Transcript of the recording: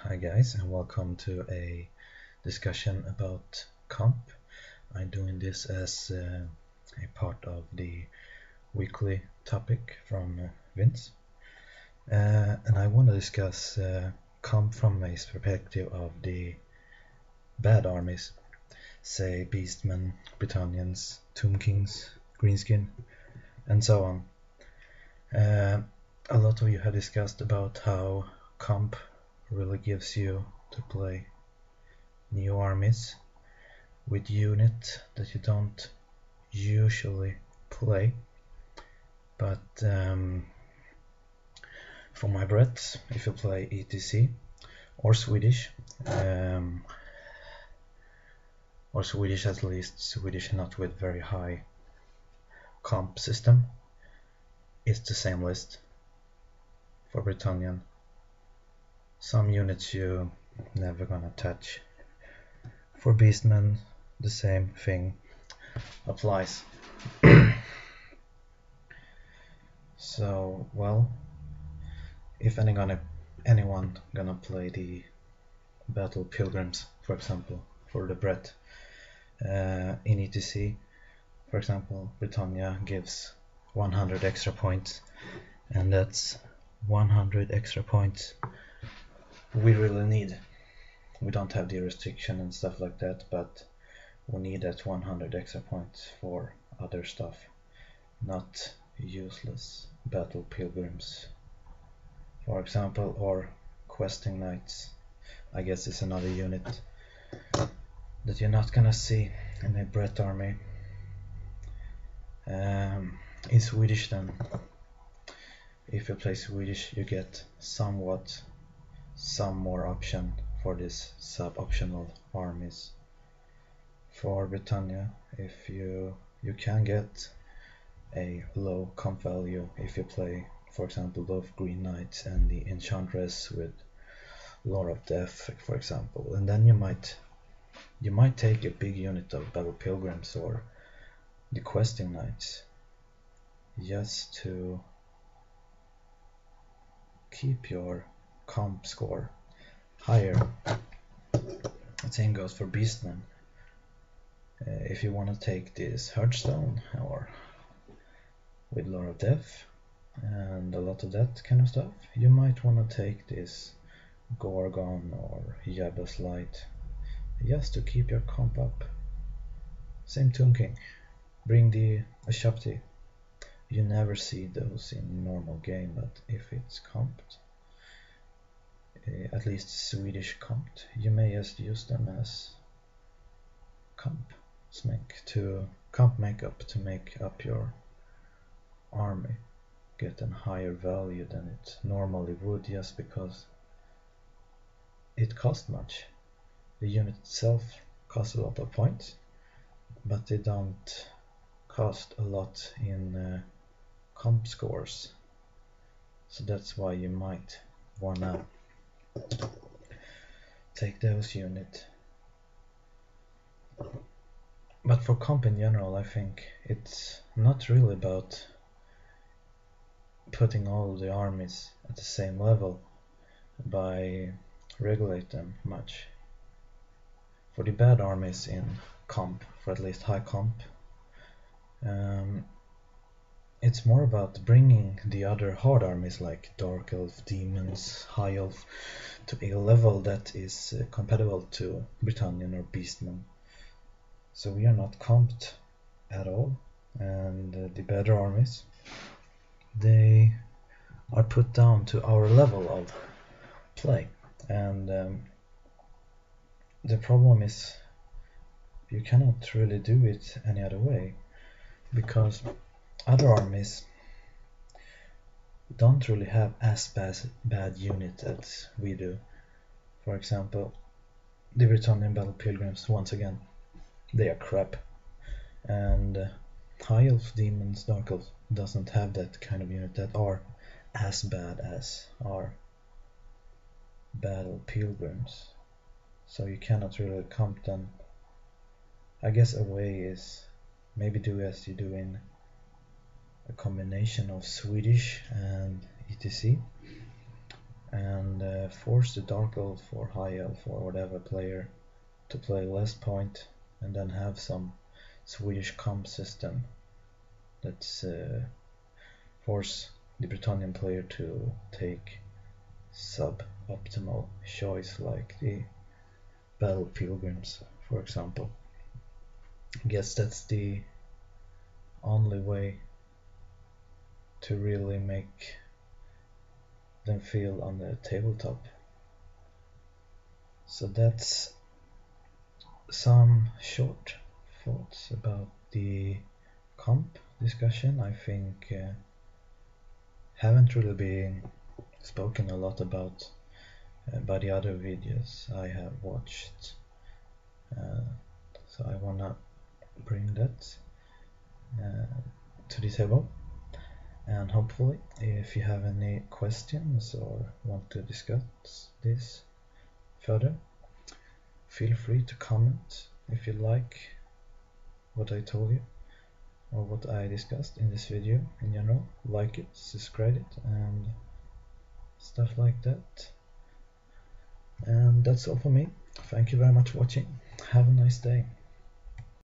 Hi guys, and welcome to a discussion about comp. I'm doing this as a part of the weekly topic from Vince, and I want to discuss comp from a perspective of the bad armies, say Beastmen, Britannians, Tomb Kings, Greenskin, and so on. A lot of you have discussed about how comp really gives you to play new armies with unit that you don't usually play, but for my Brett, if you play ETC or Swedish at least, Swedish not with very high comp system, it's the same list for Britannian. Some units you never gonna touch. For Beastmen, the same thing applies. So, well, if anyone gonna play the Battle Pilgrims, for example, for the Brett, in ETC, for example, Britannia gives 100 extra points, and that's 100 extra points we really need. We don't have the restriction and stuff like that, but we need that 100 extra points for other stuff, not useless Battle Pilgrims, for example, or Questing Knights. I guess it's another unit that you're not gonna see in a Brett army. In Swedish then, if you play Swedish, you get some more option for this sub-optional armies. For Britannia, if you can get a low comp value if you play, for example, both Green Knights and the Enchantress with Lore of Death, for example, and then you might take a big unit of Battle Pilgrims or the Questing Knights just to keep your comp score higher. The same goes for Beastmen. If you want to take this Hearthstone or with Lore of Death and a lot of that kind of stuff, you might want to take this Gorgon or Jabba's Light just to keep your comp up. Same Tomb King. Bring the Ashapti. You never see those in normal game, but if it's comped, at least Swedish comped, you may just use them as comp makeup to make up your army, get a higher value than it normally would, just because it costs much. The unit itself costs a lot of points, but they don't cost a lot in comp scores, so that's why you might wanna take those units. But for comp in general, I think it's not really about putting all the armies at the same level by regulate them much. For the bad armies in comp, for at least high comp, it's more about bringing the other hard armies like Dark Elf, Demons, High Elf to a level that is compatible to Britannian or Beastmen. So we are not comped at all, and the better armies, they are put down to our level of play. And the problem is you cannot really do it any other way, because other armies don't really have as bad unit as we do. For example, the Britannian Battle Pilgrims, once again, they are crap, and High Elf, Demons, Dark Elf doesn't have that kind of unit that are as bad as our Battle Pilgrims, so you cannot really comp them. I guess a way is maybe do as you do in a combination of Swedish and ETC, and force the Dark Elf or High Elf or whatever player to play less point, and then have some Swedish comp system that's force the Bretonnian player to take sub-optimal choice like the Battle Pilgrims, for example. I guess that's the only way to really make them feel on the tabletop. So that's some short thoughts about the comp discussion. I think haven't really been spoken a lot about by the other videos I have watched, so I wanna bring that to the table. And hopefully, if you have any questions or want to discuss this further, feel free to comment if you like what I told you or what I discussed in this video in general. Like it, subscribe it, and stuff like that. And that's all for me. Thank you very much for watching. Have a nice day.